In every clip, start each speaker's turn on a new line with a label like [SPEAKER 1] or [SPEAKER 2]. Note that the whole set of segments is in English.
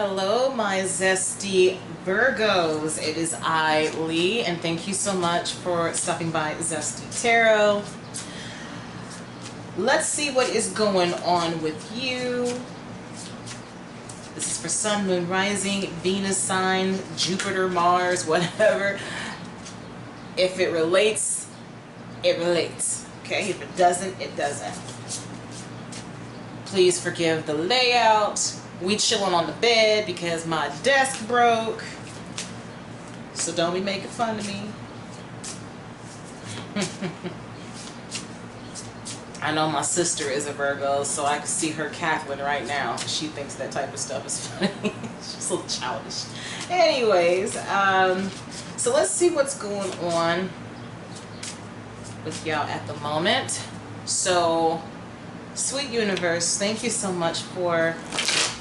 [SPEAKER 1] Hello, my zesty Virgos. It is I, Lee, and thank you so much for stopping by Zesty Tarot. Let's see what is going on with you. This is for Sun, Moon, Rising, Venus sign, Jupiter, Mars, whatever. If it relates, it relates. Okay? If it doesn't, it doesn't. Please forgive the layout. We chilling on the bed because my desk broke. So don't be making fun of me. I know my sister is a Virgo, so I can see her cackling right now. She thinks that type of stuff is funny. She's a little childish. Anyways, so let's see what's going on with y'all at the moment. So, sweet universe, thank you so much for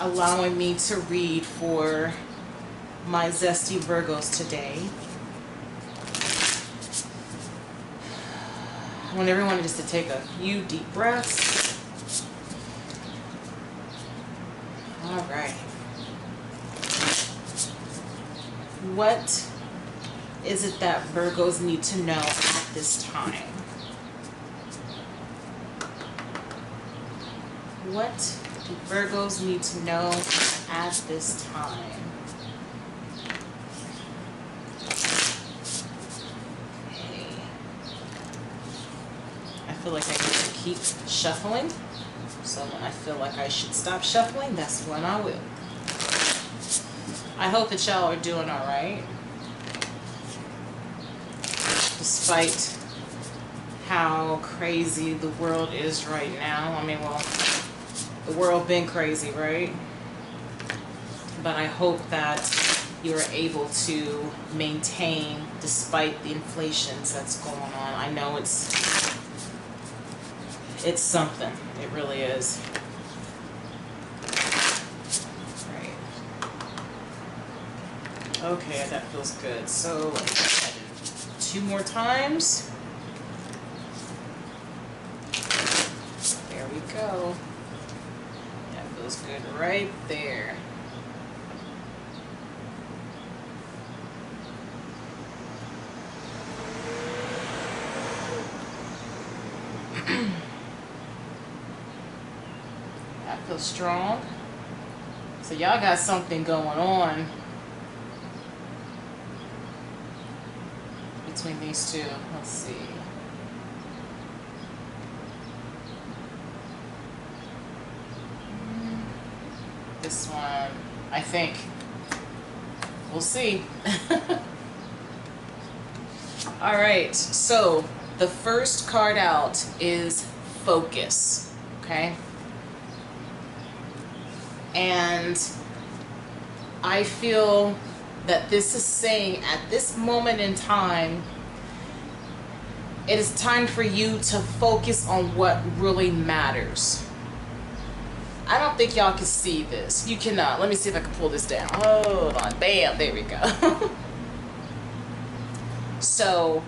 [SPEAKER 1] allowing me to read for my zesty Virgos today. I want everyone just to take a few deep breaths. All right. What is it that Virgos need to know at this time? What do Virgos need to know at this time? I feel like I need to keep shuffling. So when I feel like I should stop shuffling, that's when I will. I hope that y'all are doing all right. Despite how crazy the world is right now. I mean, well, the world been crazy, right? But I hope that you're able to maintain despite the inflations that's going on. I know it's something. It really is. Right. Okay, that feels good. So let me try to do 2 more times. There we go. That feels good right there. Feels strong. So y'all got something going on between these two. Let's see. This one, I think. We'll see. All right. So the first card out is focus. Okay. And I feel that this is saying at this moment in time, it is time for you to focus on what really matters. I don't think y'all can see this. You cannot. Let me see if I can pull this down. Hold on. Bam. There we go. So,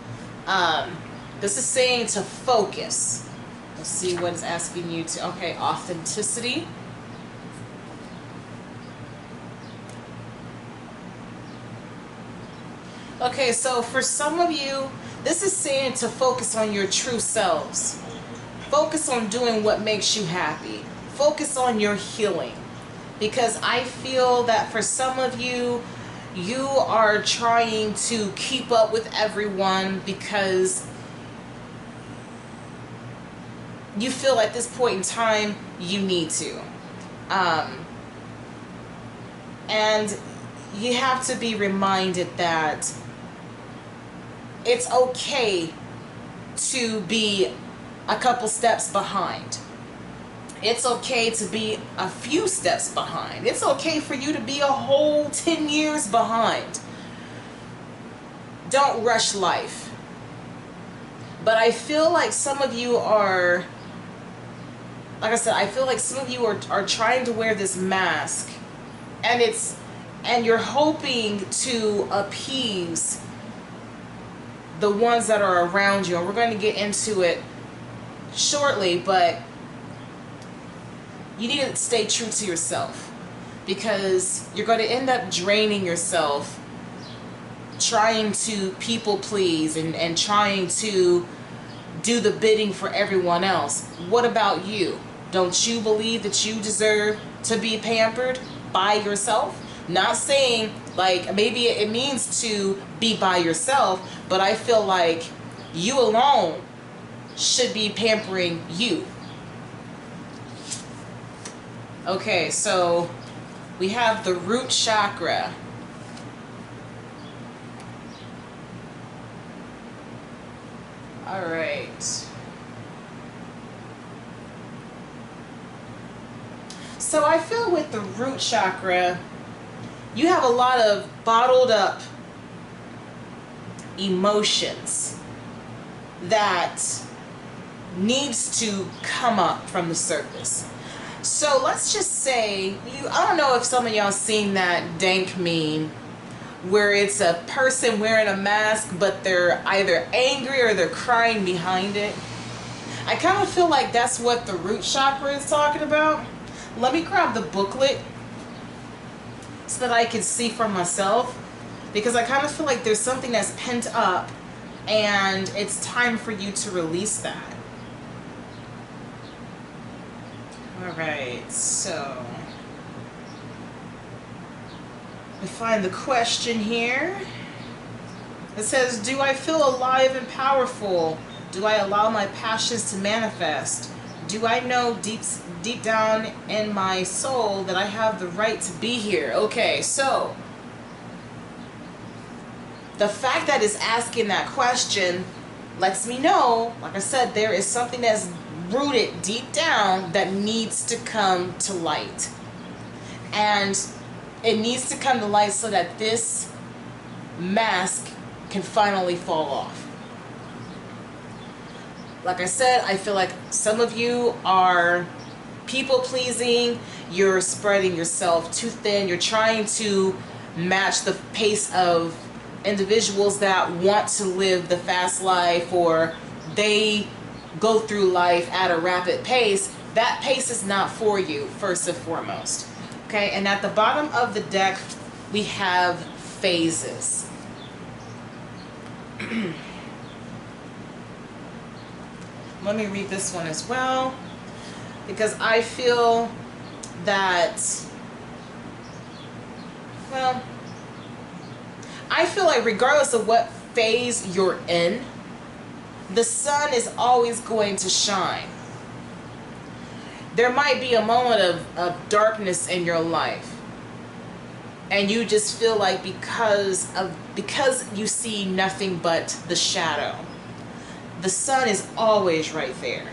[SPEAKER 1] this is saying to focus. Let's see what it's asking you to. Okay, authenticity. Okay, so for some of you, this is saying to focus on your true selves. Focus on doing what makes you happy. Focus on your healing. Because I feel that for some of you, you are trying to keep up with everyone because you feel at this point in time you need to. And you have to be reminded that it's okay to be a couple steps behind. It's okay to be a few steps behind. It's okay for you to be a whole 10 years behind. Don't rush life. But I feel like some of you are, like I said, I feel like some of you are trying to wear this mask, and you're hoping to appease the ones that are around you. And we're going to get into it shortly, but you need to stay true to yourself. because you're going to end up draining yourself trying to people please and trying to do the bidding for everyone else. What about you? Don't you believe that you deserve to be pampered by yourself? Not saying like maybe it means to be by yourself, but I feel like you alone should be pampering you. Okay, so we have the root chakra. All right. So I feel with the root chakra, you have a lot of bottled up emotions that needs to come up from the surface. So let's just say, I don't know if some of y'all seen that dank meme where it's a person wearing a mask, but they're either angry or they're crying behind it. I kind of feel like that's what the root chakra is talking about. Let me grab the booklet so that I can see for myself, because I kind of feel like there's something that's pent up and it's time for you to release that. All right, so we find the question here. It says, do I feel alive and powerful? Do I allow my passions to manifest? Do I know deep down in my soul that I have the right to be here? Okay, so the fact that it's asking that question lets me know, like I said, there is something that's rooted deep down that needs to come to light. And it needs to come to light so that this mask can finally fall off. Like I said, I feel like some of you are people pleasing, you're spreading yourself too thin, you're trying to match the pace of individuals that want to live the fast life, or they go through life at a rapid pace. That pace is not for you, first and foremost. Okay, and at the bottom of the deck, we have phases. Let me read this one as well, because I feel that, well, I feel like regardless of what phase you're in, the sun is always going to shine. There might be a moment of darkness in your life, and you just feel like because you see nothing but the shadow, the sun is always right there.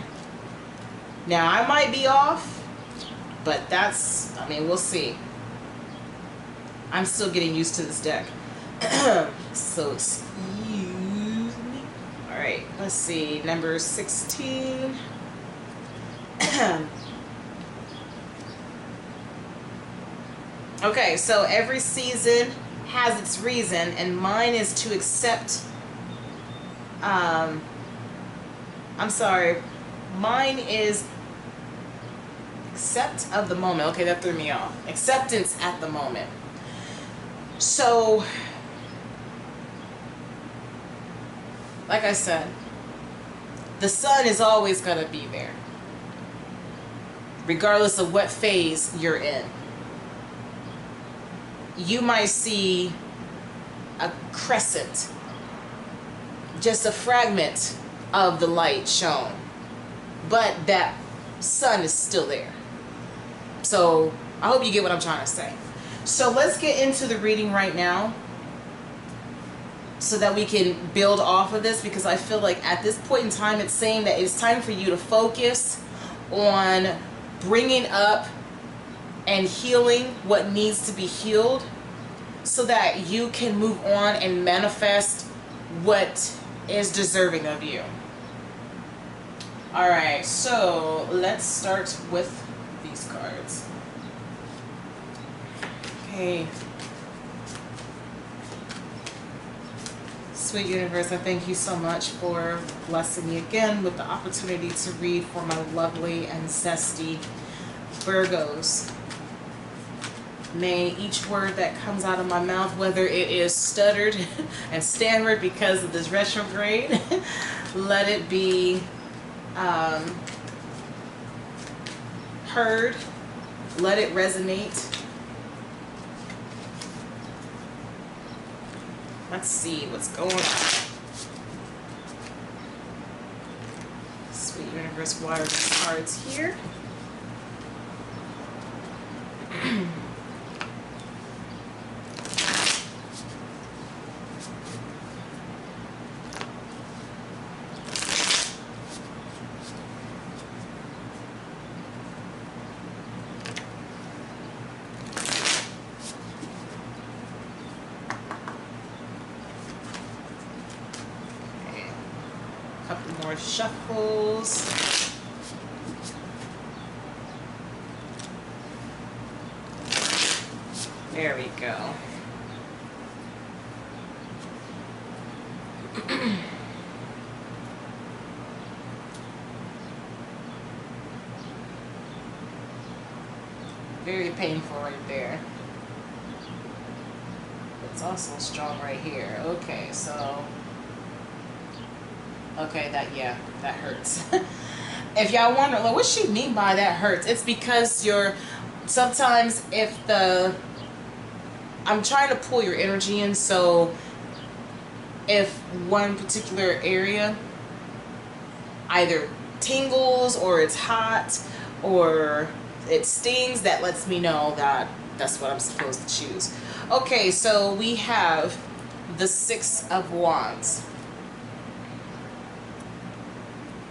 [SPEAKER 1] Now I might be off, but that's, I mean, we'll see. I'm still getting used to this deck. So excuse me. All right, let's see, number 16. Okay, so every season has its reason, and mine is to accept, I'm sorry, mine is accept of the moment. Okay, that threw me off. Acceptance at the moment. So, like I said, the sun is always going to be there, regardless of what phase you're in. You might see a crescent, just a fragment of the light shown, but that sun is still there. So I hope you get what I'm trying to say. So let's get into the reading right now so that we can build off of this, because I feel like at this point in time it's saying that it's time for you to focus on bringing up and healing what needs to be healed so that you can move on and manifest what is deserving of you. Alright, so let's start with these cards. Okay. Sweet universe, I thank you so much for blessing me again with the opportunity to read for my lovely and zesty Virgos. May each word that comes out of my mouth, whether it is stuttered and stammered because of this retrograde, let it be heard. Let it resonate. Let's see what's going on. Sweet universe, water these cards here. Couple more shuffles. There we go. Very painful right there. It's also strong right here. Okay, so okay, that hurts. If y'all wonder, like, what she mean by that hurts? It's because sometimes if I'm trying to pull your energy in, so if one particular area either tingles or it's hot or it stings, that lets me know that that's what I'm supposed to choose. Okay, so we have the Six of Wands.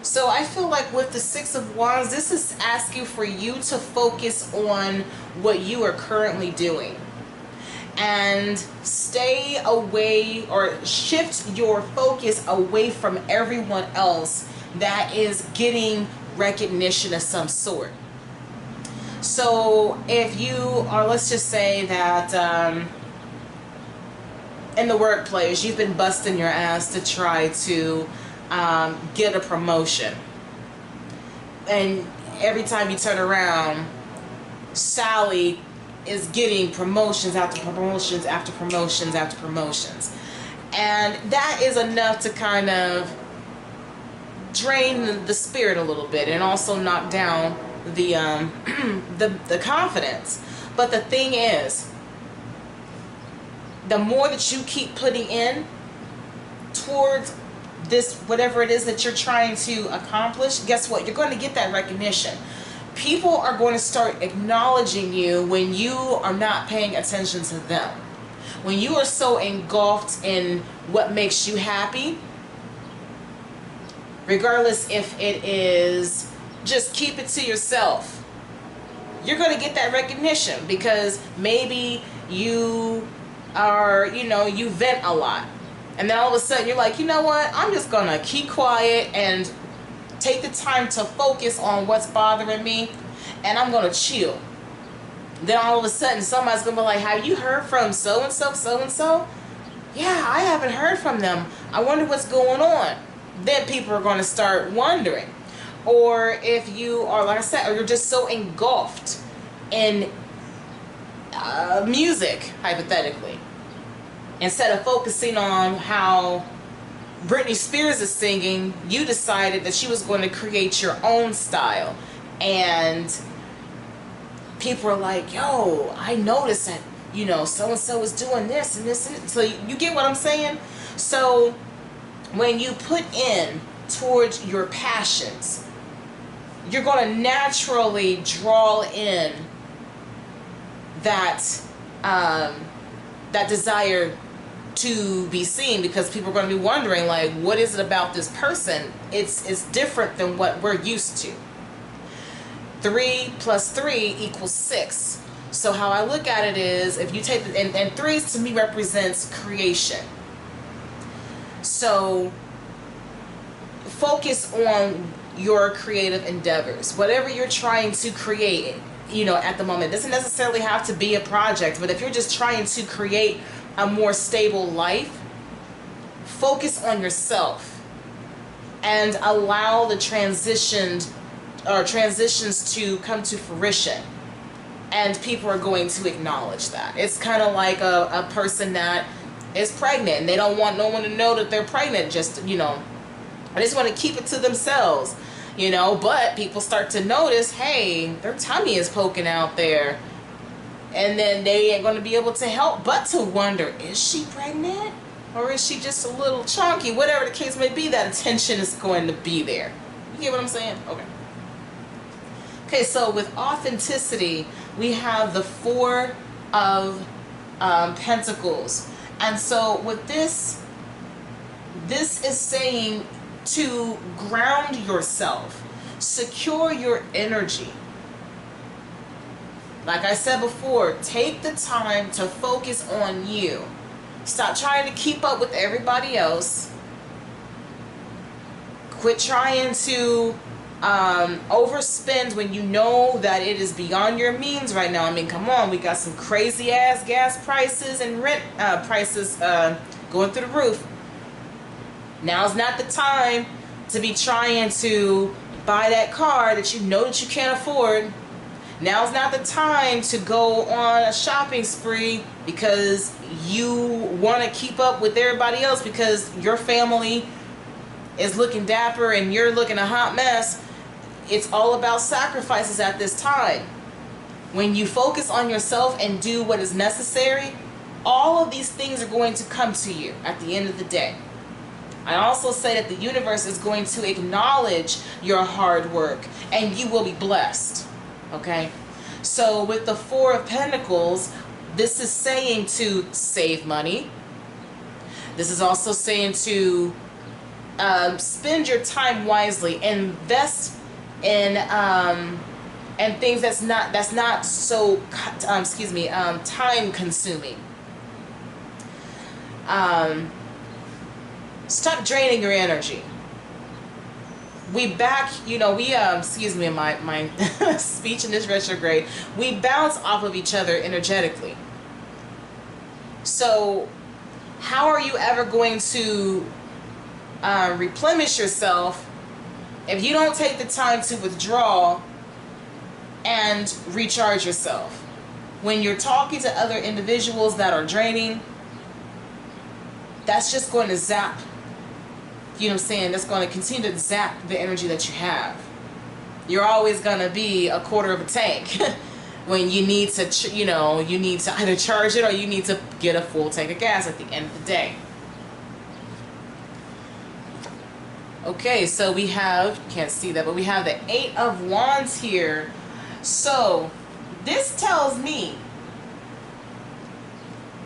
[SPEAKER 1] So I feel like with the Six of Wands, this is asking for you to focus on what you are currently doing and stay away or shift your focus away from everyone else that is getting recognition of some sort. So if you are, let's just say that in the workplace, you've been busting your ass to try to get a promotion, and every time you turn around, Sally is getting promotions after promotions after promotions after promotions, and that is enough to kind of drain the spirit a little bit and also knock down the the confidence. But the thing is, the more that you keep putting in towards this, whatever it is that you're trying to accomplish, guess what? You're going to get that recognition. People are going to start acknowledging you when you are not paying attention to them. When you are so engulfed in what makes you happy, regardless if it is just keep it to yourself, you're going to get that recognition because maybe you are, you vent a lot. And then all of a sudden you're like, you know what? I'm just going to keep quiet and take the time to focus on what's bothering me, and I'm going to chill. Then all of a sudden somebody's going to be like, have you heard from so-and-so, so-and-so? Yeah, I haven't heard from them. I wonder what's going on. Then people are going to start wondering. Or if you are, like I said, or you're just so engulfed in music, hypothetically, instead of focusing on how Britney Spears is singing, you decided that she was going to create your own style. And people are like, yo, I noticed that, so-and-so is doing this and this. And so you get what I'm saying? So when you put in towards your passions, you're going to naturally draw in that, that desire to be seen, because people are going to be wondering, like, what is it about this person? It's different than what we're used to. 3 + 3 = 6. So how I look at it is, if you take the, and 3 to me represents creation. So focus on your creative endeavors, whatever you're trying to create. At the moment, it doesn't necessarily have to be a project, but if you're just trying to create a more stable life, focus on yourself and allow the transitions to come to fruition. And people are going to acknowledge that. It's kind of like a person that is pregnant and they don't want no one to know that they're pregnant. Just, you know, I just want to keep it to themselves, you know. But people start to notice, hey, their tummy is poking out there. And then they ain't going to be able to help but to wonder, is she pregnant? Or is she just a little chunky? Whatever the case may be, that attention is going to be there. You get what I'm saying? Okay. Okay, so with authenticity, we have the Four of Pentacles. And so with this is saying to ground yourself, secure your energy. Like I said before, take the time to focus on you. Stop trying to keep up with everybody else. Quit trying to overspend when you know that it is beyond your means right now. I mean, come on, we got some crazy ass gas prices and rent prices going through the roof. Now's not the time to be trying to buy that car that you know that you can't afford. Now's not the time to go on a shopping spree because you want to keep up with everybody else because your family is looking dapper and you're looking a hot mess. It's all about sacrifices at this time. When you focus on yourself and do what is necessary, all of these things are going to come to you at the end of the day. I also say that the universe is going to acknowledge your hard work and you will be blessed. Okay? So with the Four of Pentacles, this is saying to save money. This is also saying to spend your time wisely, invest in things that's not so time consuming. Stop draining your energy. Excuse me, my speech in this retrograde, we bounce off of each other energetically. So how are you ever going to replenish yourself if you don't take the time to withdraw and recharge yourself? When you're talking to other individuals that are draining, that's just going to zap. You know what I'm saying? That's going to continue to zap the energy that you have. You're always going to be a quarter of a tank when you need to, you need to either charge it or you need to get a full tank of gas at the end of the day. Okay, so we have, you can't see that, but we have the Eight of Wands here. So this tells me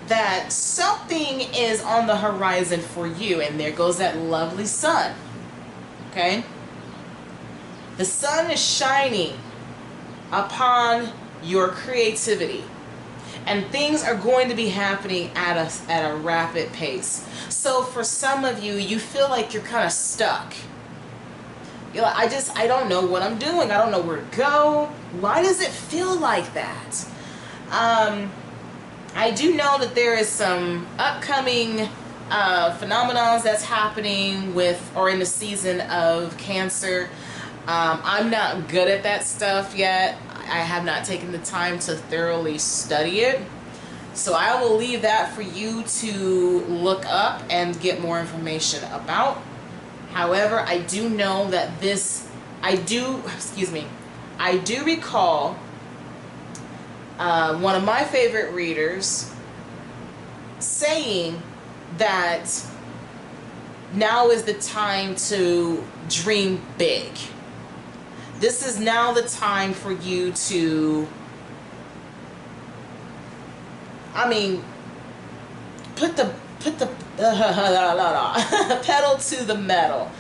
[SPEAKER 1] that something is on the horizon for you, and there goes that lovely sun. Okay, the sun is shining upon your creativity, and things are going to be happening at a rapid pace. So for some of you, you feel like you're kind of stuck. You're like, I don't know what I'm doing. I don't know where to go. Why does it feel like that? I do know that there is some upcoming phenomenons that's happening with or in the season of Cancer. I'm not good at that stuff yet. I have not taken the time to thoroughly study it. So I will leave that for you to look up and get more information about. However, I do know that I do recall one of my favorite readers saying that now is the time to dream big. This is now the time for you to, put the pedal to the metal.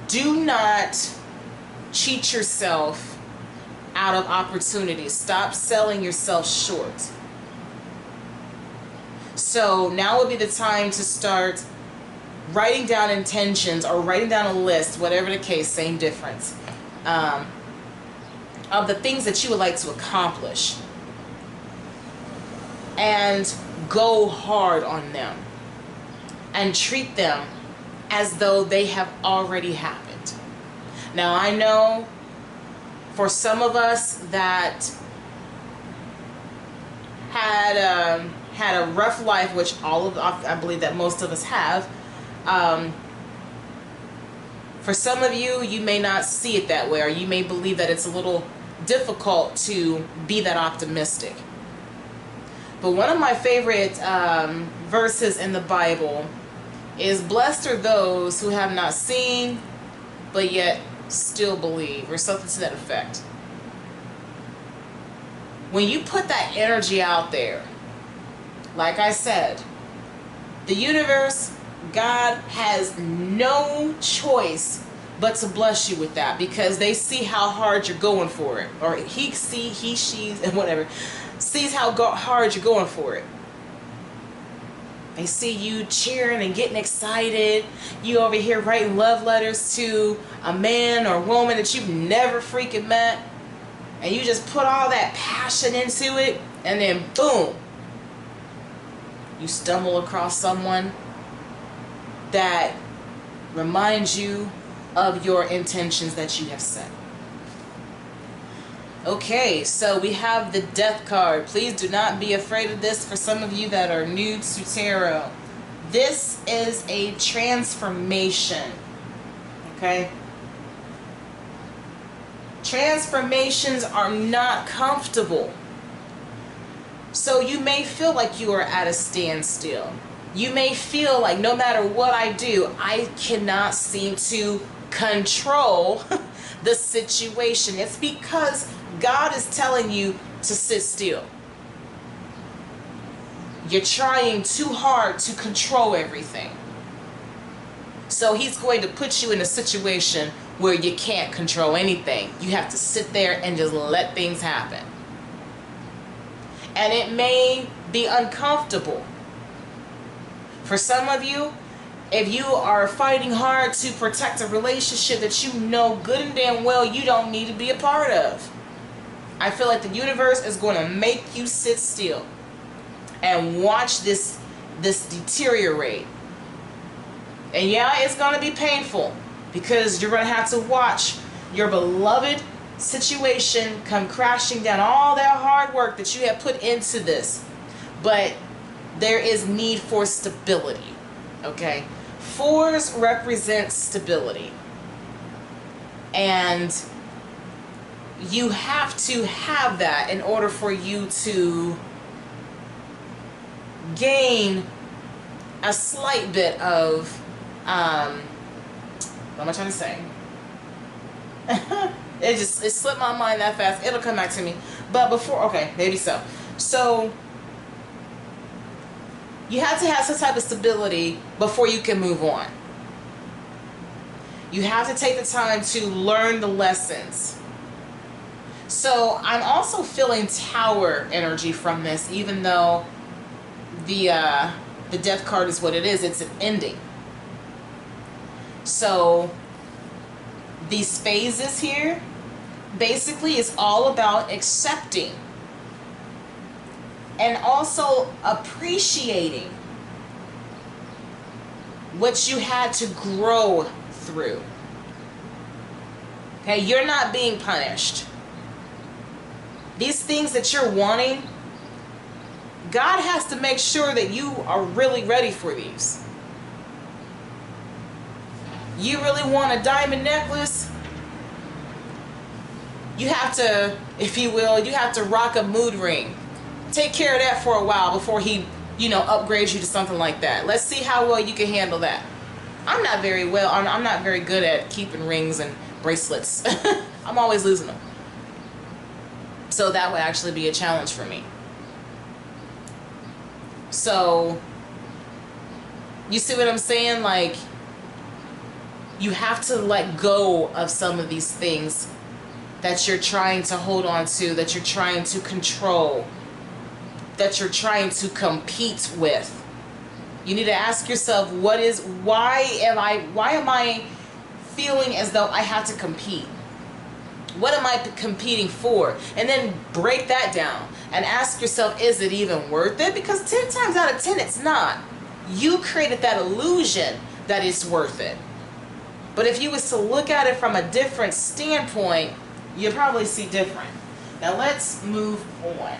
[SPEAKER 1] Do not cheat yourself out of opportunities. Stop selling yourself short. So now would be the time to start writing down intentions or writing down a list, whatever the case, same difference, of the things that you would like to accomplish, and go hard on them and treat them as though they have already happened. Now I know For some of us that had a rough life, which I believe that most of us have. For some of you, you may not see it that way, or you may believe that it's a little difficult to be that optimistic. But one of my favorite verses in the Bible is, blessed are those who have not seen, but yet still believe, or something to that effect. When you put that energy out there, like I said, the universe, God has no choice but to bless you with that, because they see how hard you're going for it, or she's, and whatever, sees how hard you're going for it. They see you cheering and getting excited. You over here writing love letters to a man or woman that you've never freaking met, and you just put all that passion into it, and then boom, you stumble across someone that reminds you of your intentions that you have set. Okay, so we have the Death card. Please do not be afraid of this for some of you that are new to tarot. This is a transformation. Okay? Transformations are not comfortable. So you may feel like you are at a standstill. You may feel like no matter what I do, I cannot seem to control the situation. It's because God is telling you to sit still. You're trying too hard to control everything. So he's going to put you in a situation where you can't control anything. You have to sit there and just let things happen. And it may be uncomfortable. For some of you, if you are fighting hard to protect a relationship that you know good and damn well you don't need to be a part of, I feel like the universe is going to make you sit still and watch this deteriorate. And yeah, it's going to be painful, because you're going to have to watch your beloved situation come crashing down, all that hard work that you have put into this. But there is need for stability. Okay? Fours represent stability. And you have to have that in order for you to gain a slight bit of what am I trying to say? it slipped my mind that fast. It'll come back to me. But before, okay, maybe so. So you have to have some type of stability before you can move on. You have to take the time to learn the lessons. So I'm also feeling Tower energy from this, even though the Death card is what it is. It's an ending. So these phases here basically is all about accepting and also appreciating what you had to grow through. Okay, you're not being punished. These things that you're wanting, God has to make sure that you are really ready for these. You really want a diamond necklace? You have to, if you will, you have to rock a mood ring. Take care of that for a while before he, upgrades you to something like that. Let's see how well you can handle that. I'm not very good at keeping rings and bracelets. I'm always losing them. So that would actually be a challenge for me. So, you see what I'm saying? Like, you have to let go of some of these things that you're trying to hold on to, that you're trying to control, that you're trying to compete with. You need to ask yourself, why am I feeling as though I have to compete? What am I competing for? And then break that down and ask yourself, is it even worth it? Because 10 times out of 10, it's not. You created that illusion that it's worth it. But if you was to look at it from a different standpoint, You'll probably see different. Now let's move on.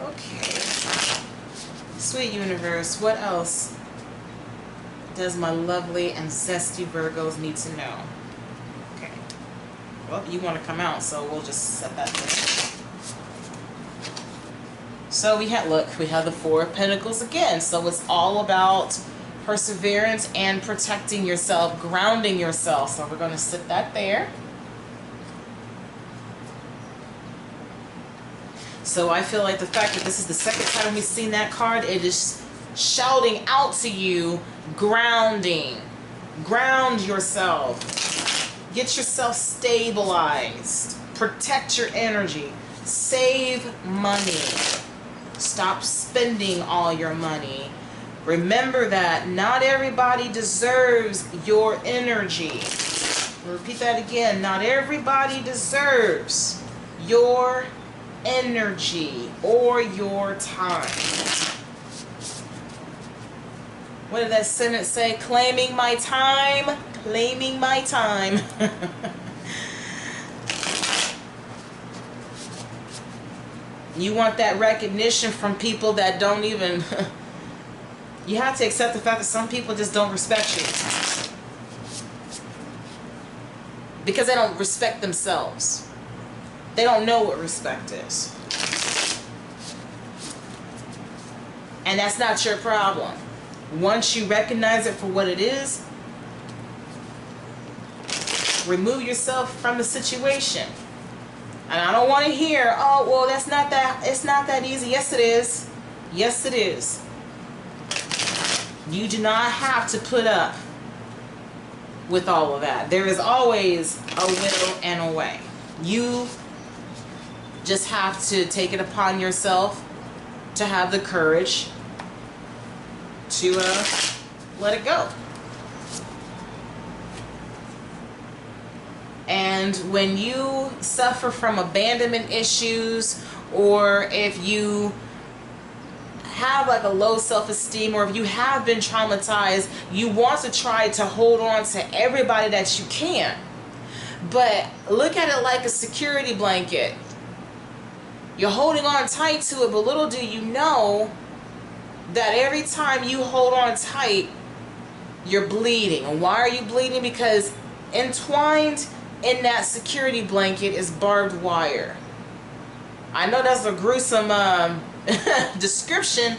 [SPEAKER 1] Okay. Sweet universe, what else does my lovely and zesty Virgos need to know? Okay. Well, you want to come out, so we'll just set that there. So we have the Four of Pentacles again. So it's all about perseverance and protecting yourself, grounding yourself. So we're going to sit that there. So I feel like the fact that this is the second time we've seen that card, it is shouting out to you, grounding. Ground yourself. Get yourself stabilized. Protect your energy. Save money. Stop spending all your money. Remember that not everybody deserves your energy. I'll repeat that again. Not everybody deserves your energy or your time. What did that sentence say? Claiming my time. Claiming my time. You want that recognition from people that don't even... You have to accept the fact that some people just don't respect you. Because they don't respect themselves. They don't know what respect is. And that's not your problem. Once you recognize it for what it is, remove yourself from the situation. And I don't want to hear, oh, well, that's not that, it's not that easy. Yes, it is. Yes, it is. You do not have to put up with all of that. There is always a will and a way. You just have to take it upon yourself to have the courage to let it go. And when you suffer from abandonment issues, or if you have like a low self-esteem, or if you have been traumatized, you want to try to hold on to everybody that you can. But look at it like a security blanket. You're holding on tight to it, but little do you know that every time you hold on tight, you're bleeding. And why are you bleeding? Because entwined in that security blanket is barbed wire. I know that's a gruesome description,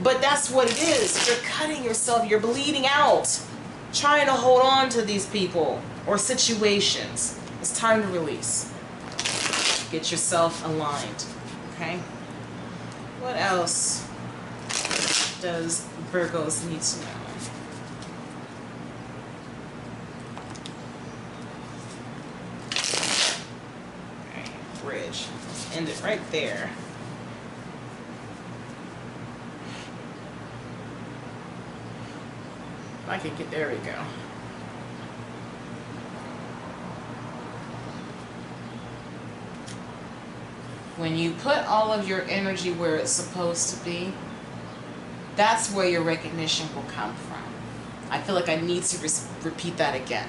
[SPEAKER 1] but that's what it is. You're cutting yourself. You're bleeding out, trying to hold on to these people or situations. It's time to release. Get yourself aligned. Okay? What else does Virgos need to know? Bridge. End it right there. If I can get, there we go. When you put all of your energy where it's supposed to be, that's where your recognition will come from. I feel like I need to repeat that again.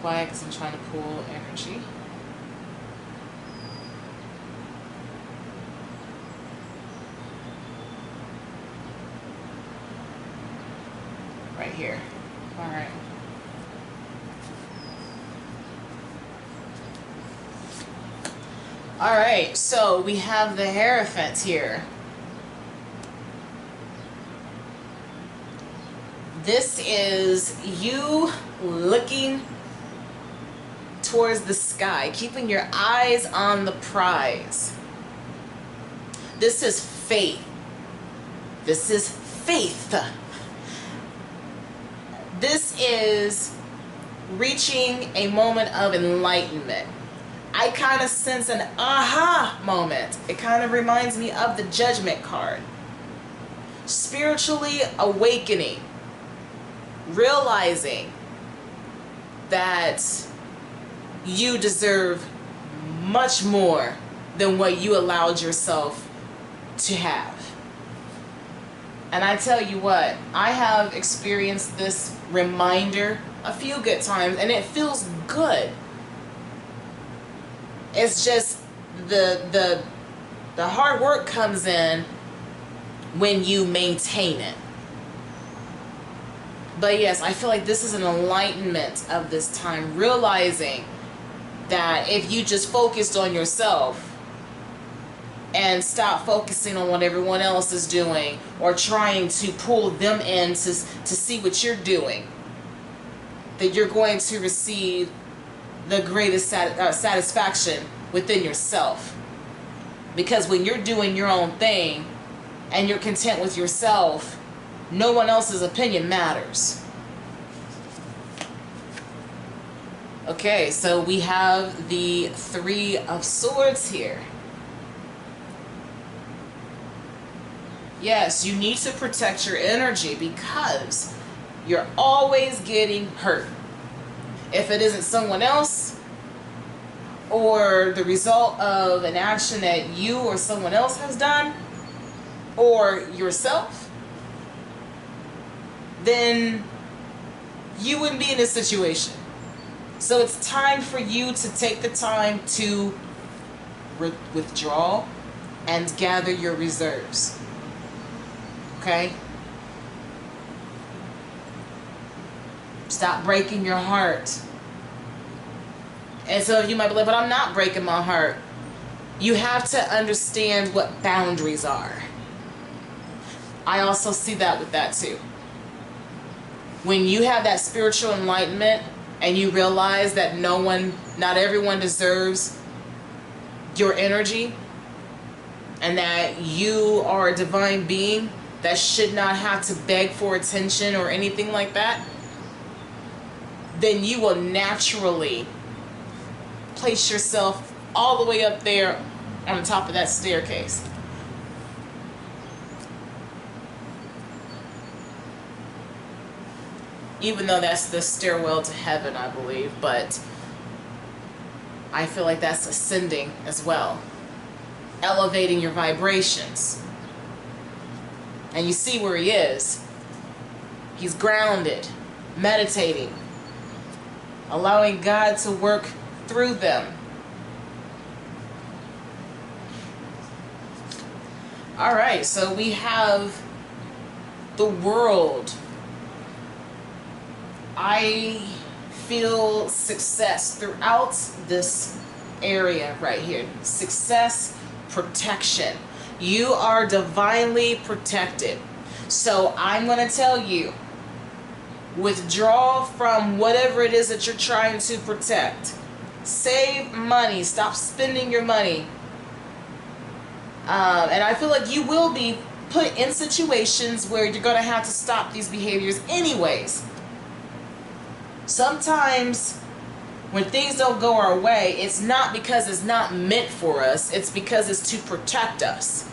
[SPEAKER 1] Quiet because I'm trying to pull energy. Right here. All right. All right, so we have the Hierophant here. This is you looking towards the sky, keeping your eyes on the prize. This is faith. This is faith. This is reaching a moment of enlightenment. I kind of sense an aha moment. It kind of reminds me of the Judgment card. Spiritually awakening. realizing that you deserve much more than what you allowed yourself to have. And I tell you what, I have experienced this reminder a few good times, and it feels good. It's just the hard work comes in when you maintain it. But yes, I feel like this is an enlightenment of this time, realizing that if you just focused on yourself and stop focusing on what everyone else is doing or trying to pull them in to see what you're doing, that you're going to receive the greatest satisfaction within yourself. Because when you're doing your own thing and you're content with yourself, no one else's opinion matters. Okay, so we have the Three of Swords here. Yes, you need to protect your energy because you're always getting hurt. If it isn't someone else or the result of an action that you or someone else has done or yourself, then you wouldn't be in this situation. So it's time for you to take the time to withdraw and gather your reserves. Okay? Stop breaking your heart. And so you might be like, but I'm not breaking my heart. You have to understand what boundaries are. I also see that with that too. When you have that spiritual enlightenment and you realize that not everyone deserves your energy, and that you are a divine being that should not have to beg for attention or anything like that, then you will naturally place yourself all the way up there on the top of that staircase. Even though that's the stairwell to heaven, I believe, but I feel like that's ascending as well. Elevating your vibrations. And you see where he is. He's grounded, meditating, allowing God to work through them. All right, so we have the World. I feel success throughout this area right here. Success, protection. You are divinely protected. So I'm going to tell you, withdraw from whatever it is that you're trying to protect. Save money. Stop spending your money. And I feel like you will be put in situations where you're going to have to stop these behaviors anyways. Sometimes when things don't go our way, it's not because it's not meant for us. It's because it's to protect us.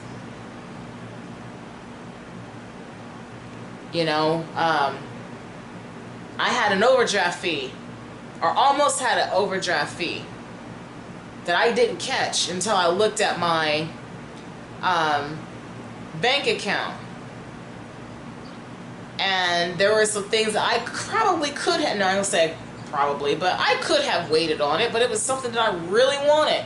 [SPEAKER 1] You know, I had an overdraft fee, or almost had an overdraft fee, that I didn't catch until I looked at my bank account. And there were some things that I probably could have, no, I don't say probably, but I could have waited on it, but it was something that I really wanted.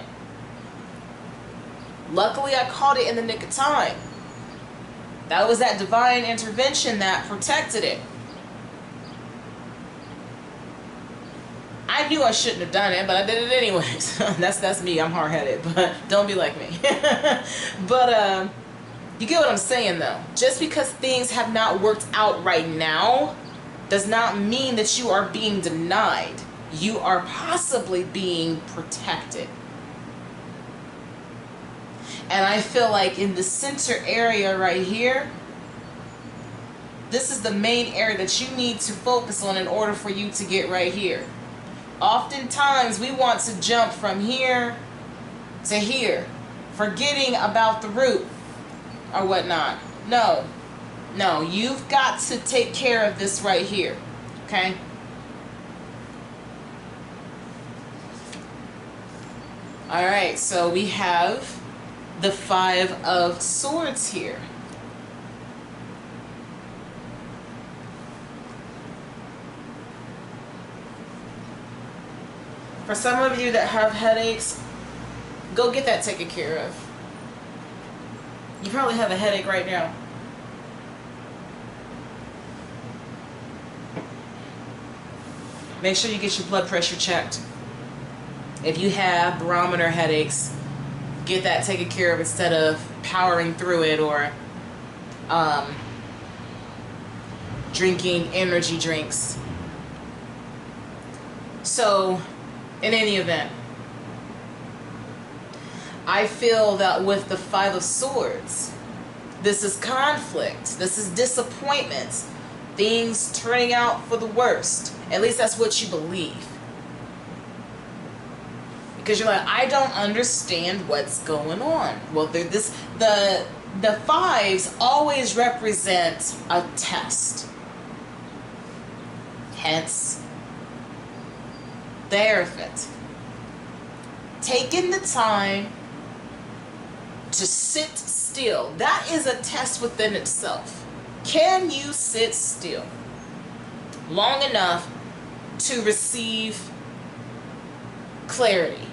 [SPEAKER 1] Luckily, I caught it in the nick of time. That was that divine intervention that protected it. I knew I shouldn't have done it, but I did it anyways. That's me. I'm hard-headed, but don't be like me. But you get what I'm saying, though. Just because things have not worked out right now does not mean that you are being denied. You are possibly being protected. And I feel like in the center area right here, this is the main area that you need to focus on in order for you to get right here. Oftentimes, we want to jump from here to here, forgetting about the root or whatnot. No, you've got to take care of this right here. Okay? All right, so we have the Five of Swords here. For some of you that have headaches, go get that taken care of. You probably have a headache right now. Make sure you get your blood pressure checked. If you have barometer headaches, get that taken care of instead of powering through it or drinking energy drinks. So, in any event, I feel that with the Five of Swords, this is conflict, this is disappointment, things turning out for the worst. At least that's what you believe. Because you're like, I don't understand what's going on. Well, the fives always represent a test. Hence, the Hierophant. Taking the time to sit still. That is a test within itself. Can you sit still long enough to receive clarity?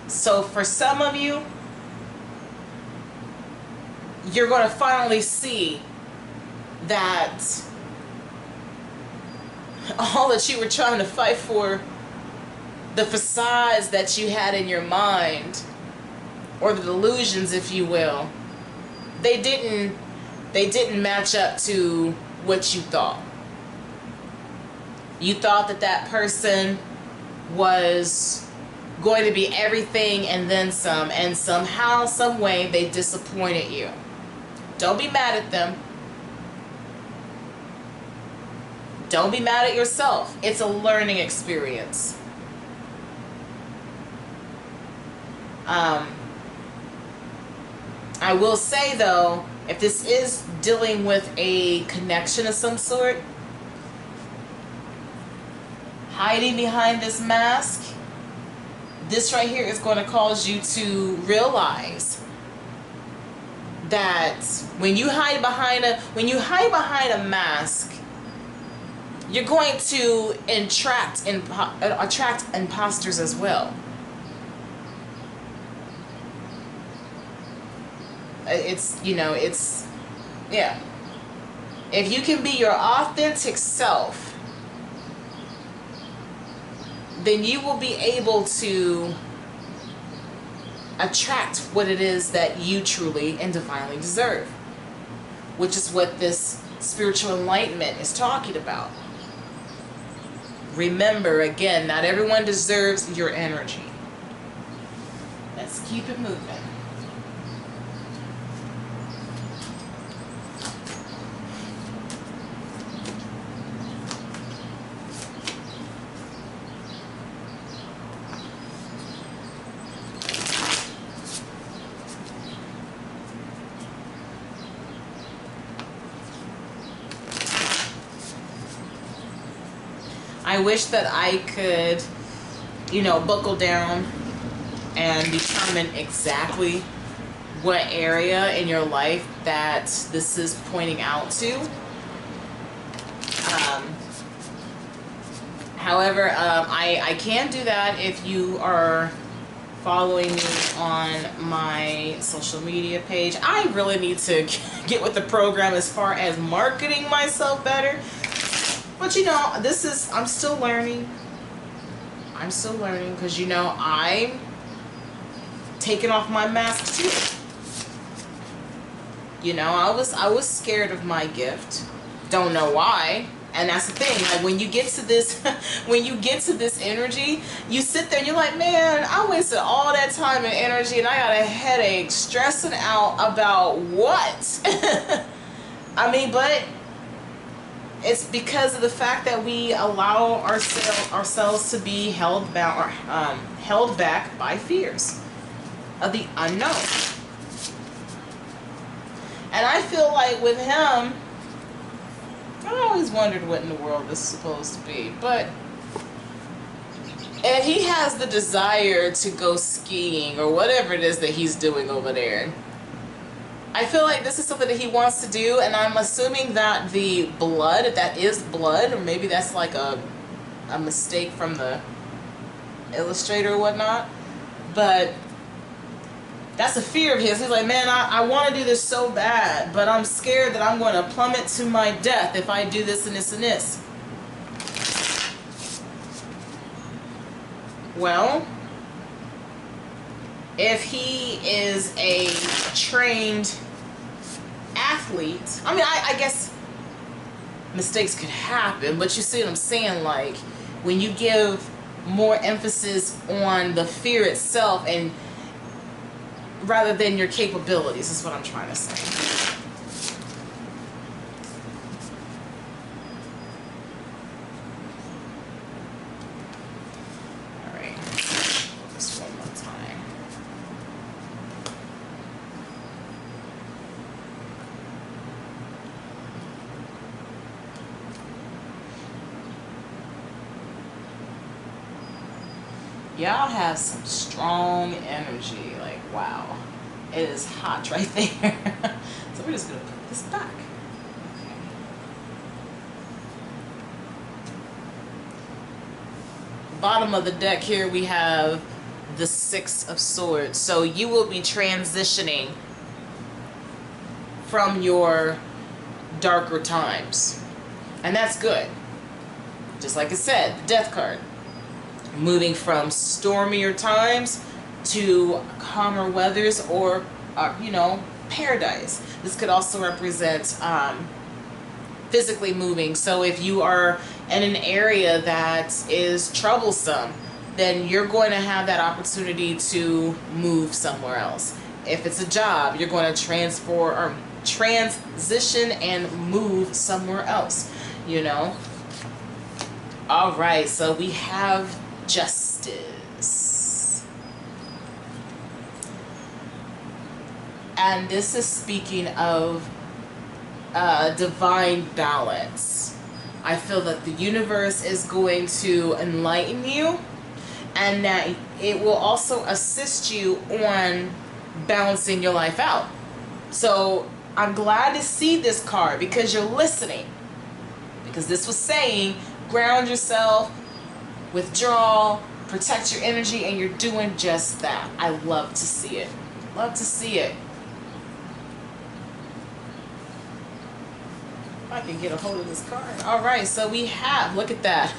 [SPEAKER 1] So for some of you, you're going to finally see that all that you were trying to fight for, the facades that you had in your mind, or the delusions, if you will, they didn't match up to what you thought. You thought that that person was going to be everything and then some, and somehow, some way, they disappointed you. Don't be mad at them. Don't be mad at yourself. It's a learning experience. I will say though, if this is dealing with a connection of some sort, hiding behind this mask, this right here is going to cause you to realize that when you hide behind a mask, you're going to attract imposters as well. Yeah. If you can be your authentic self, then you will be able to attract what it is that you truly and divinely deserve, which is what this spiritual enlightenment is talking about. Remember, again, not everyone deserves your energy. Let's keep it moving. I wish that I could, buckle down and determine exactly what area in your life that this is pointing out to. However, I can do that if you are following me on my social media page. I really need to get with the program as far as marketing myself better. But I'm still learning. I'm still learning because I'm taking off my mask too. I was scared of my gift. Don't know why. And that's the thing. Like when you get to this energy, you sit there and you're like, man, I wasted all that time and energy and I got a headache, stressing out about what? But it's because of the fact that we allow ourselves to be held back by fears of the unknown. And I feel like with him, I always wondered what in the world this is supposed to be. But if he has the desire to go skiing or whatever it is that he's doing over there, I feel like this is something that he wants to do, and I'm assuming that the blood, if that is blood, or maybe that's like a mistake from the illustrator or whatnot, but that's a fear of his. He's like, man, I want to do this so bad, but I'm scared that I'm going to plummet to my death if I do this and this and this. Well, if he is a trained athlete, I mean, I guess mistakes could happen, but you see what I'm saying? Like, when you give more emphasis on the fear itself and rather than your capabilities, is what I'm trying to say. All right, just one more time. Y'all have some strong energy. Like, wow, it is hot right there. So we're just gonna put this back. Okay. Bottom of the deck here we have the Six of Swords. So you will be transitioning from your darker times, and that's good. Just like I said, the Death card. Moving from stormier times to calmer weathers, or you know, paradise. This could also represent physically moving. So if you are in an area that is troublesome, then you're going to have that opportunity to move somewhere else. If it's a job, you're going to transfer or transition and move somewhere else, you know. All right, so we have Justice, and this is speaking of divine balance. I feel that the universe is going to enlighten you, and that it will also assist you on balancing your life out. So I'm glad to see this card because you're listening, because this was saying ground yourself, withdraw, protect your energy, and you're doing just that. I love to see it. Love to see it. If I can get a hold of this card. All right, so we have, look at that.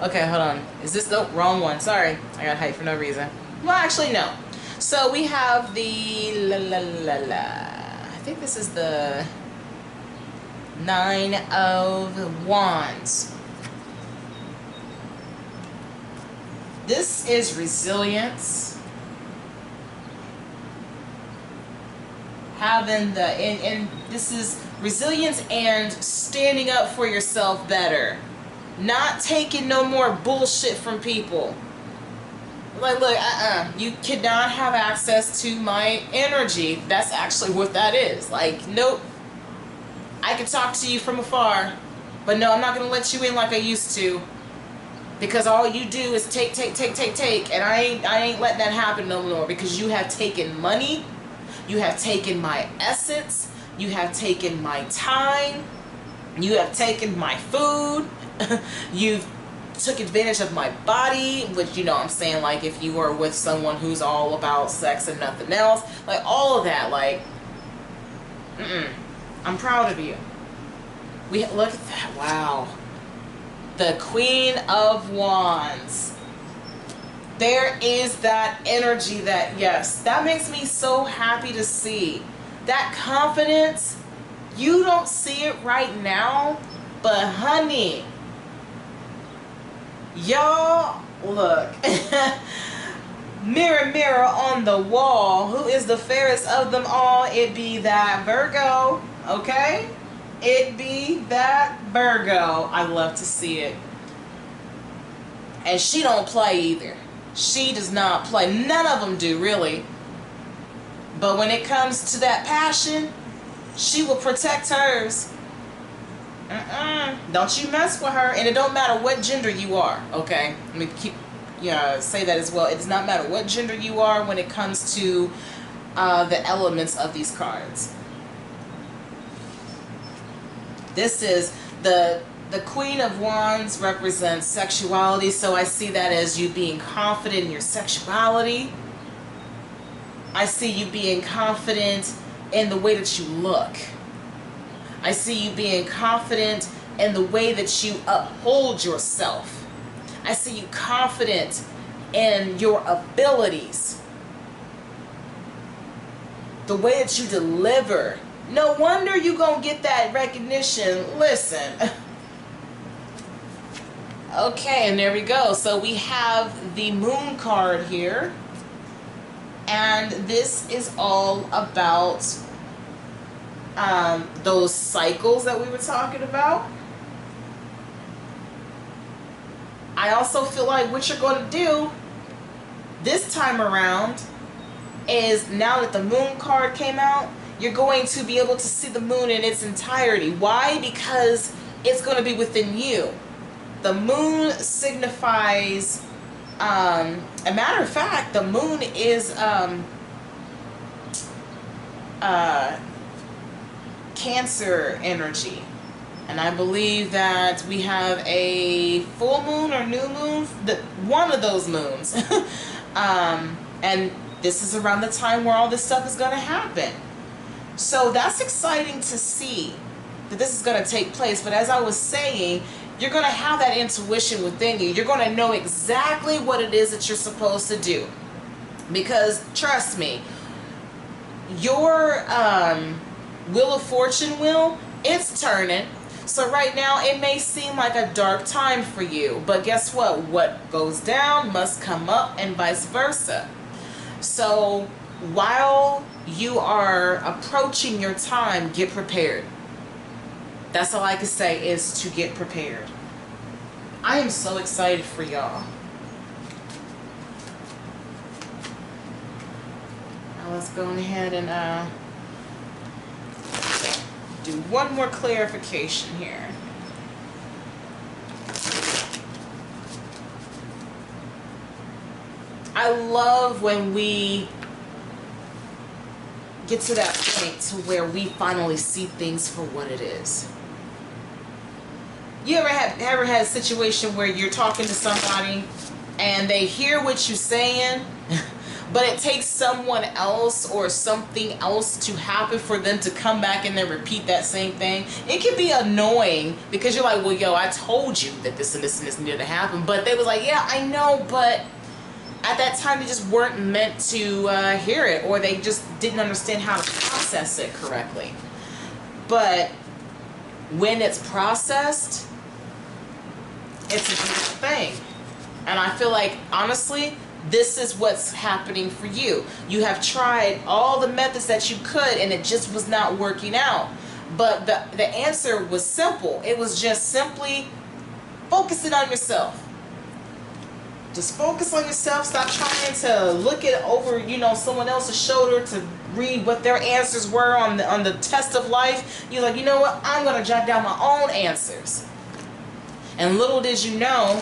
[SPEAKER 1] Okay, hold on. Is this the wrong one? Sorry, I got hyped for no reason. Well, actually, no. So we have the I think this is the Nine of Wands. This is resilience. Having the, and this is resilience and standing up for yourself better. Not taking no more bullshit from people. Like, look, you cannot have access to my energy. That's actually what that is. Like, nope. I can talk to you from afar, but no, I'm not going to let you in like I used to. Because all you do is take, and I ain't letting that happen no more. Because you have taken money, you have taken my essence, you have taken my time, you have taken my food, you've took advantage of my body, which, you know, I'm saying, like, if you are with someone who's all about sex and nothing else, like, all of that, like, I'm proud of you. Look at that, wow. The Queen of Wands. There is that energy that, yes, that makes me so happy to see. That confidence, you don't see it right now, but honey, y'all, look. Mirror, mirror on the wall, who is the fairest of them all? It be that Virgo, okay? It be that Virgo. I love to see it. And she don't play either. She does not play. None of them do, really. But when it comes to that passion, she will protect hers. Don't you mess with her. And it don't matter what gender you are, okay? Let me say that as well. It does not matter what gender you are when it comes to the elements of these cards. This is the Queen of Wands represents sexuality, so I see that as you being confident in your sexuality. I see you being confident in the way that you look. I see you being confident in the way that you uphold yourself. I see you confident in your abilities. The way that you deliver. No wonder you're going to get that recognition. Listen. Okay, and there we go. So we have the Moon card here. And this is all about those cycles that we were talking about. I also feel like what you're going to do this time around is, now that the Moon card came out, you're going to be able to see the moon in its entirety. Why? Because it's going to be within you. The moon signifies, a matter of fact, the moon is Cancer energy. And I believe that we have a full moon or new moon, one of those moons. And this is around the time where all this stuff is going to happen. So that's exciting to see that this is going to take place. But as I was saying, you're going to have that intuition within you. You're going to know exactly what it is that you're supposed to do. Because trust me, your Wheel of Fortune wheel, it's turning. So right now it may seem like a dark time for you. But guess what? What goes down must come up, and vice versa. So while you are approaching your time, get prepared. That's all I can say, is to get prepared. I am so excited for y'all. Now let's go ahead and do one more clarification here. I love when we get to that point to where we finally see things for what it is. You ever had a situation where you're talking to somebody and they hear what you're saying, but it takes someone else or something else to happen for them to come back and then repeat that same thing? It can be annoying because you're like, well, yo, I told you that this and this and this needed to happen. But they was like, yeah, I know, but at that time they just weren't meant to hear it, or they just didn't understand how to process it correctly. But when it's processed, it's a beautiful thing. And I feel like, honestly, this is what's happening for you. You have tried all the methods that you could and it just was not working out. But the answer was simple. It was just simply focusing on yourself. Just focus on yourself. Stop trying to look it over, someone else's shoulder to read what their answers were on the test of life. You're like, you know what? I'm going to jot down my own answers. And little did you know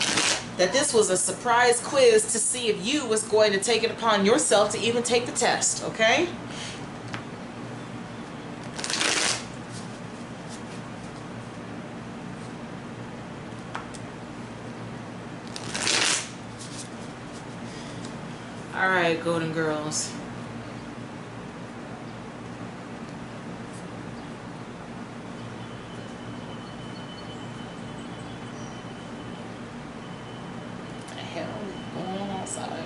[SPEAKER 1] that this was a surprise quiz to see if you was going to take it upon yourself to even take the test, okay? All right, Golden Girls. What the hell is going on outside?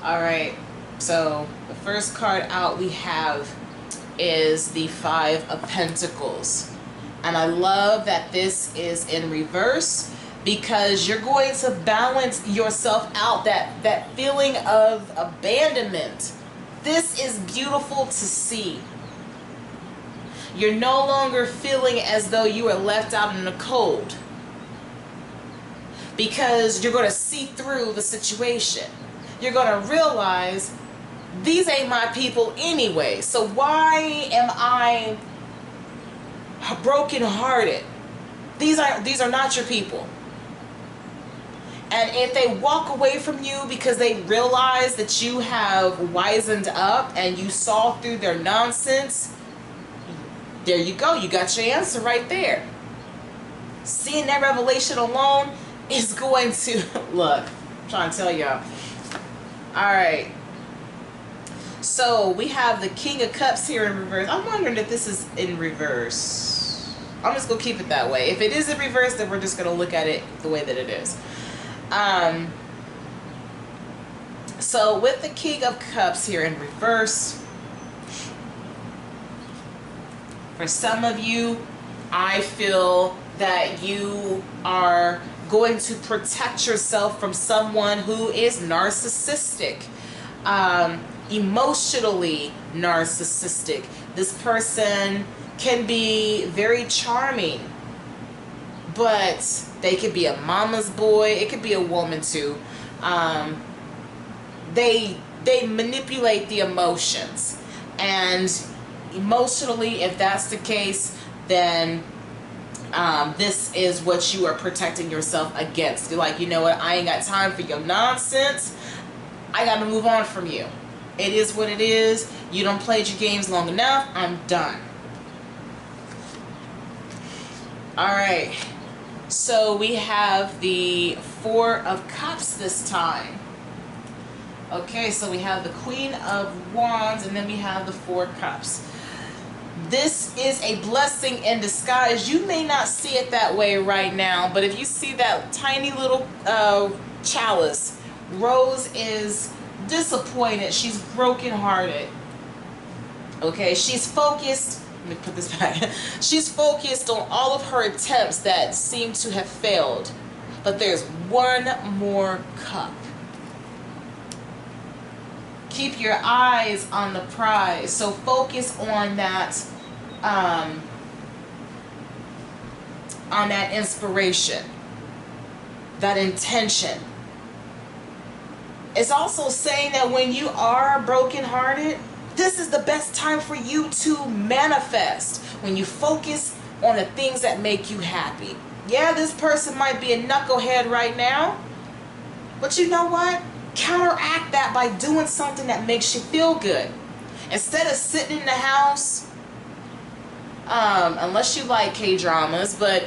[SPEAKER 1] Alright, so the first card out we have is the Five of Pentacles. And I love that this is in reverse because you're going to balance yourself out, that feeling of abandonment. This is beautiful to see. You're no longer feeling as though you are left out in the cold, because you're going to see through the situation. You're going to realize these ain't my people anyway. So why am I brokenhearted? These are not your people. And if they walk away from you because they realize that you have wisened up and you saw through their nonsense, there you go. You got your answer right there. Seeing that revelation alone is going to, look, I'm trying to tell y'all. All right. So we have the King of Cups here in reverse. I'm wondering if this is in reverse. I'm just going to keep it that way. If it is in reverse, then we're just going to look at it the way that it is. So with the King of Cups here in reverse, for some of you, I feel that you are going to protect yourself from someone who is narcissistic, emotionally narcissistic. This person can be very charming, but they could be a mama's boy. It could be a woman too. They manipulate the emotions, and emotionally, if that's the case, then this is what you are protecting yourself against. You're like, you know what? I ain't got time for your nonsense. I got to move on from you. It is what it is. You don't played your games long enough. I'm done. All right. So we have the Four of Cups this time. Okay, so we have the Queen of Wands, and then we have the Four Cups. This is a blessing in disguise. You may not see it that way right now, but if you see that tiny little chalice, Rose is disappointed. She's brokenhearted. Okay, she's focused. Let me put this back. She's focused on all of her attempts that seem to have failed. But there's one more cup. Keep your eyes on the prize. So focus on that inspiration, that intention. It's also saying that when you are brokenhearted, this is the best time for you to manifest. When you focus on the things that make you happy. Yeah, this person might be a knucklehead right now, but you know what? Counteract that by doing something that makes you feel good. Instead of sitting in the house, unless you like K-dramas, but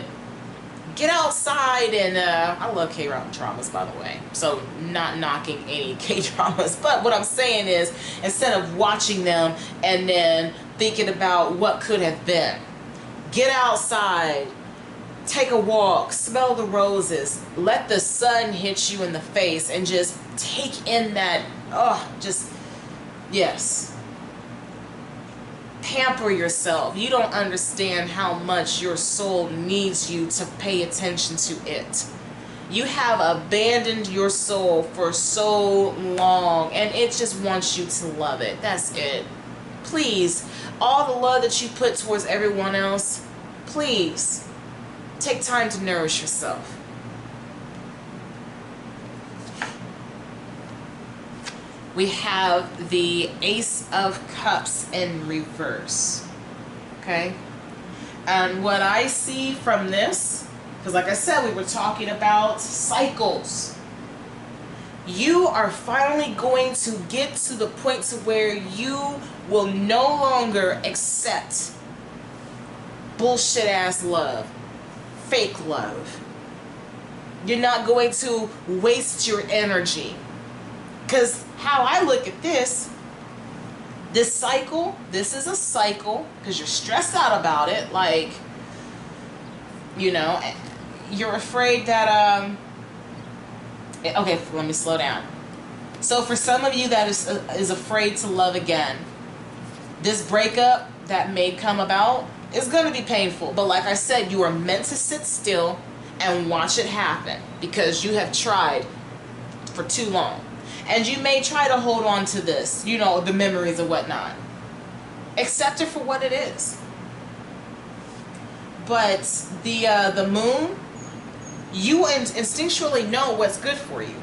[SPEAKER 1] get outside and, I love K-dramas, by the way, so not knocking any K-dramas, but what I'm saying is, instead of watching them and then thinking about what could have been, get outside, take a walk, smell the roses, let the sun hit you in the face, and just take in that, yes. Pamper yourself. You don't understand how much your soul needs you to pay attention to it. You have abandoned your soul for so long, and it just wants you to love it. That's it. Please, all the love that you put towards everyone else, please take time to nourish yourself. We have the Ace of Cups in reverse. Okay? And what I see from this, because like I said, we were talking about cycles. You are finally going to get to the point to where you will no longer accept bullshit ass love, fake love. You're not going to waste your energy. Because how I look at this cycle, this is a cycle, because you're stressed out about it, like, you know, you're afraid that, okay, let me slow down. So for some of you that is afraid to love again, this breakup that may come about is going to be painful. But like I said, you are meant to sit still and watch it happen, because you have tried for too long. And you may try to hold on to this, you know, the memories and whatnot. Accept it for what it is. But the moon, you instinctually know what's good for you.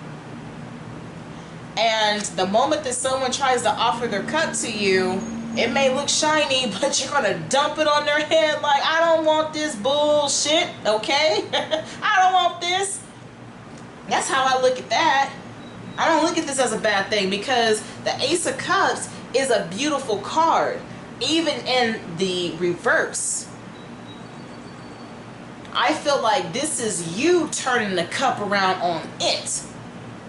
[SPEAKER 1] And the moment that someone tries to offer their cup to you, it may look shiny, but you're going to dump it on their head like, I don't want this bullshit, okay? I don't want this. That's how I look at that. I don't look at this as a bad thing, because the Ace of Cups is a beautiful card, even in the reverse. I feel like this is you turning the cup around on it.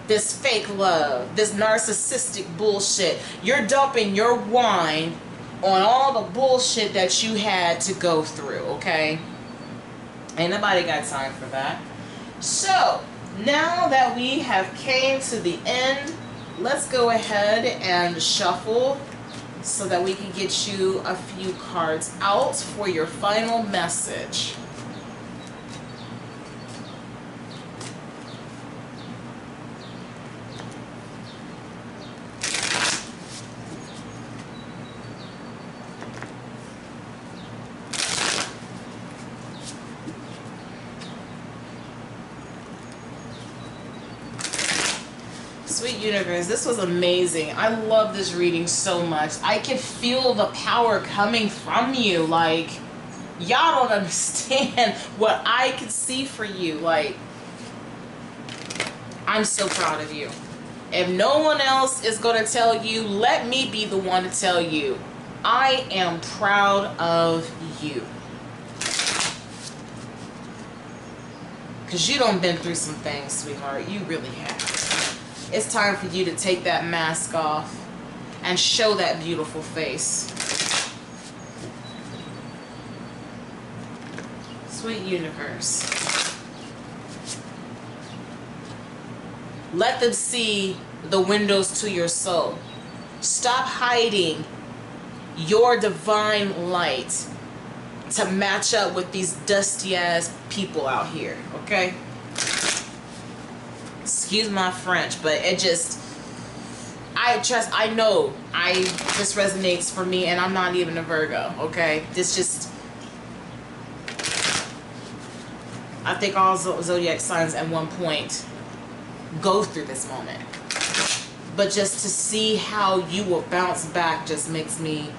[SPEAKER 1] This fake love, this narcissistic bullshit. You're dumping your wine on all the bullshit that you had to go through, okay? Ain't nobody got time for that. So, now that we have came to the end, let's go ahead and shuffle so that we can get you a few cards out for your final message. Sweet universe, this was amazing. I love this reading so much. I can feel the power coming from you. Like, y'all don't understand what I can see for you. Like, I'm so proud of you. If no one else is going to tell you, let me be the one to tell you. I am proud of you. Because you done been through some things, sweetheart. You really have. It's time for you to take that mask off and show that beautiful face. Sweet universe. Let them see the windows to your soul. Stop hiding your divine light to match up with these dusty ass people out here, okay? Excuse my French, but it just, I know this resonates for me, and I'm not even a Virgo, okay? This just, I think all zodiac signs at one point go through this moment. But just to see how you will bounce back just makes me,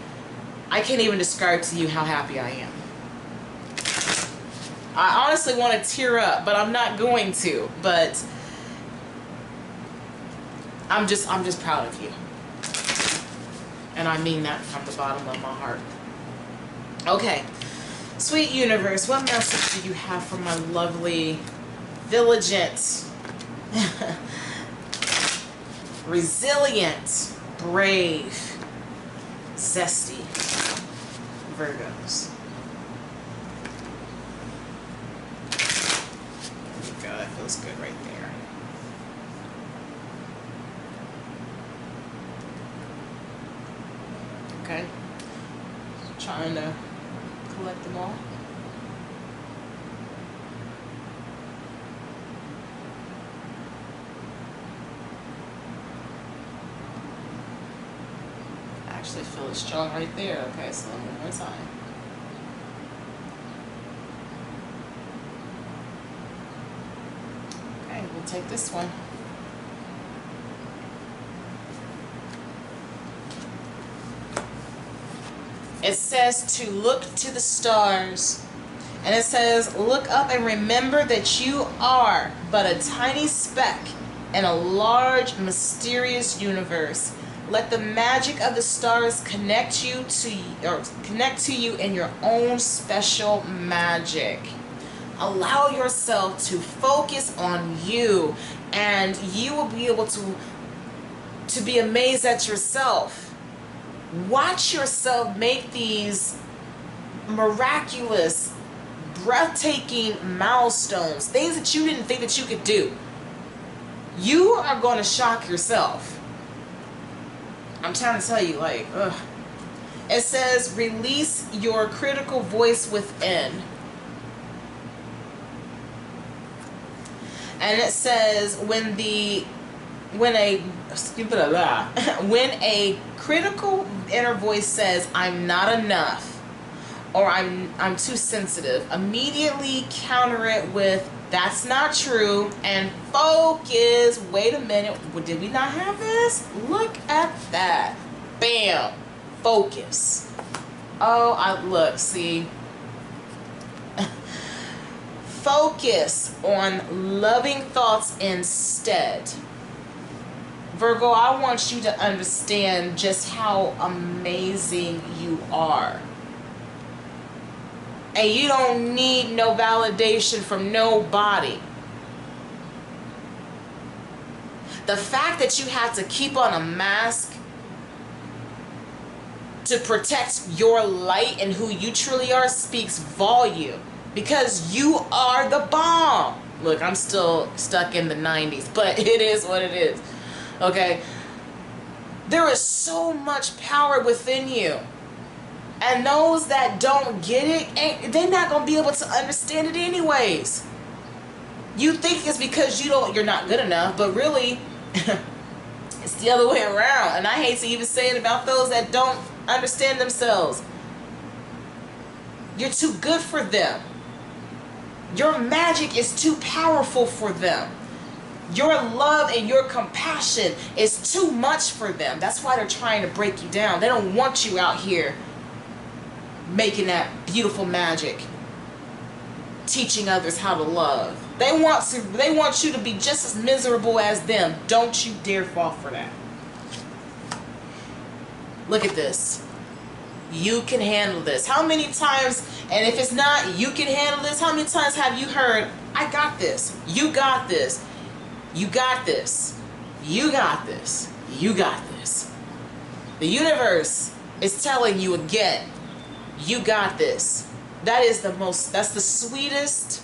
[SPEAKER 1] I can't even describe to you how happy I am. I honestly want to tear up, but I'm not going to, but I'm just proud of you. And I mean that from the bottom of my heart. Okay. Sweet universe, what message do you have for my lovely, vigilant, resilient, brave, zesty Virgos? There you go. That feels good right there. Okay, trying to collect them all. I actually feel it strong right there. Okay, so one more time. Okay, we'll take this one. It says to look to the stars. And it says, look up and remember that you are but a tiny speck in a large, mysterious universe. Let the magic of the stars connect you to you in your own special magic. Allow yourself to focus on you, and you will be able to be amazed at yourself. Watch yourself make these miraculous, breathtaking milestones, things that you didn't think that you could do. You are going to shock yourself. I'm trying to tell you, like, ugh. It says, release your critical voice within. And it says, when a critical inner voice says, I'm not enough, or I'm too sensitive. Immediately counter it with, that's not true, and focus. Wait a minute, did we not have this? Look at that. Bam. Focus. Oh, look, see. Focus on loving thoughts instead. Virgo, I want you to understand just how amazing you are. And you don't need no validation from nobody. The fact that you have to keep on a mask to protect your light and who you truly are speaks volume. Because you are the bomb. Look, I'm still stuck in the 90s, but it is what it is. Okay? There is so much power within you. And those that don't get it, they're not going to be able to understand it anyways. You think it's because you're not good enough, but really, it's the other way around. And I hate to even say it about those that don't understand themselves. You're too good for them. Your magic is too powerful for them. Your love and your compassion is too much for them. That's why they're trying to break you down. They don't want you out here making that beautiful magic, teaching others how to love. They want you to be just as miserable as them. Don't you dare fall for that. Look at this. You can handle this. How many times, and if it's not you can handle this, how many times have you heard, I got this, you got this, you got this, you got this, you got this. The universe is telling you again, you got this. That's the sweetest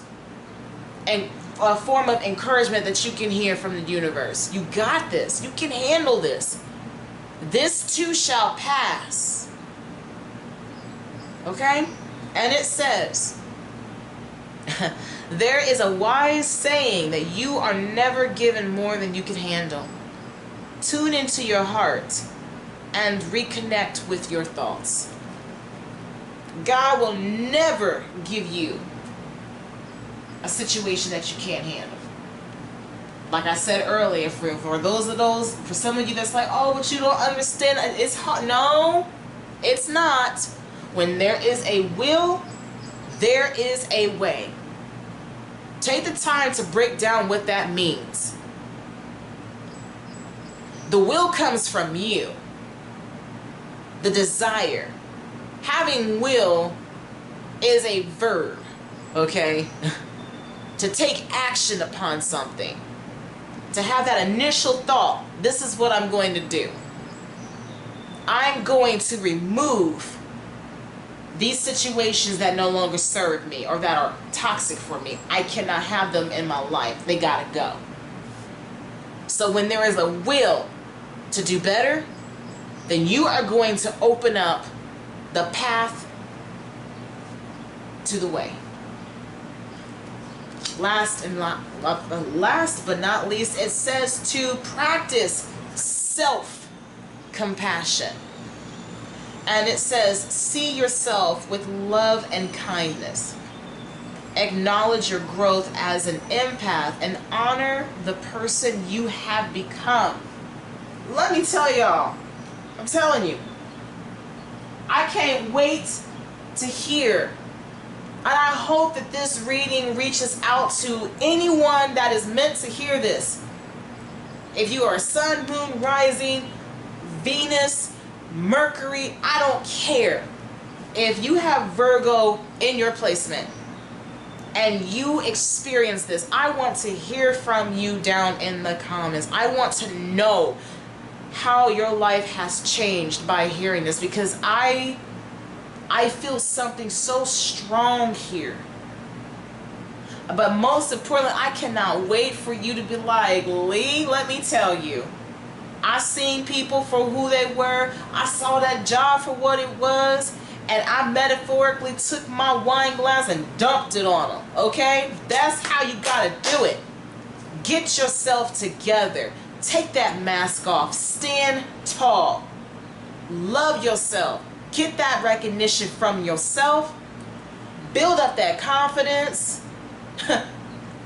[SPEAKER 1] and form of encouragement that you can hear from the universe. You got this. You can handle this. This too shall pass. Okay? And it says, there is a wise saying that you are never given more than you can handle. Tune into your heart and reconnect with your thoughts. God will never give you a situation that you can't handle. Like I said earlier, for some of you that's like, oh, but you don't understand, it's hard. No, it's not. When there is a will, there is a way. Take the time to break down what that means. The will comes from you. The desire. Having will is a verb, okay? To take action upon something. To have that initial thought, this is what I'm going to do. I'm going to remove these situations that no longer serve me or that are toxic for me. I cannot have them in my life. They gotta go. So when there is a will to do better, then you are going to open up the path to the way. Last but not least, it says to practice self-compassion. And it says, see yourself with love and kindness. Acknowledge your growth as an empath and honor the person you have become. Let me tell y'all, I'm telling you, I can't wait to hear. And I hope that this reading reaches out to anyone that is meant to hear this. If you are sun, moon, rising, Venus, Mercury, I don't care. If you have Virgo in your placement and you experience this, I want to hear from you down in the comments. I want to know how your life has changed by hearing this, because I feel something so strong here. But most importantly, I cannot wait for you to be like, Lee, let me tell you, I seen people for who they were. I saw that job for what it was, and I metaphorically took my wine glass and dumped it on them. Okay? That's how you gotta do it. Get yourself together. Take that mask off. Stand tall. Love yourself. Get that recognition from yourself build up that confidence,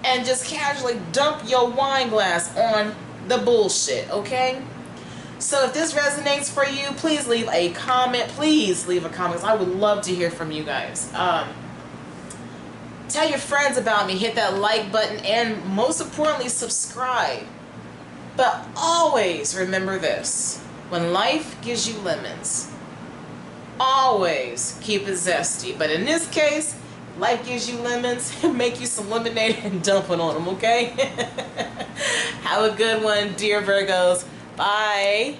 [SPEAKER 1] and just casually dump your wine glass on the bullshit, okay? So if this resonates for you, please leave a comment. Please leave a comment. I would love to hear from you guys. Tell your friends about me. Hit that like button, and most importantly, subscribe. But always remember this. When life gives you lemons, always keep it zesty. But in this case, life gives you lemons, make you some lemonade and dump it on them, okay? Have a good one, dear Virgos. Bye.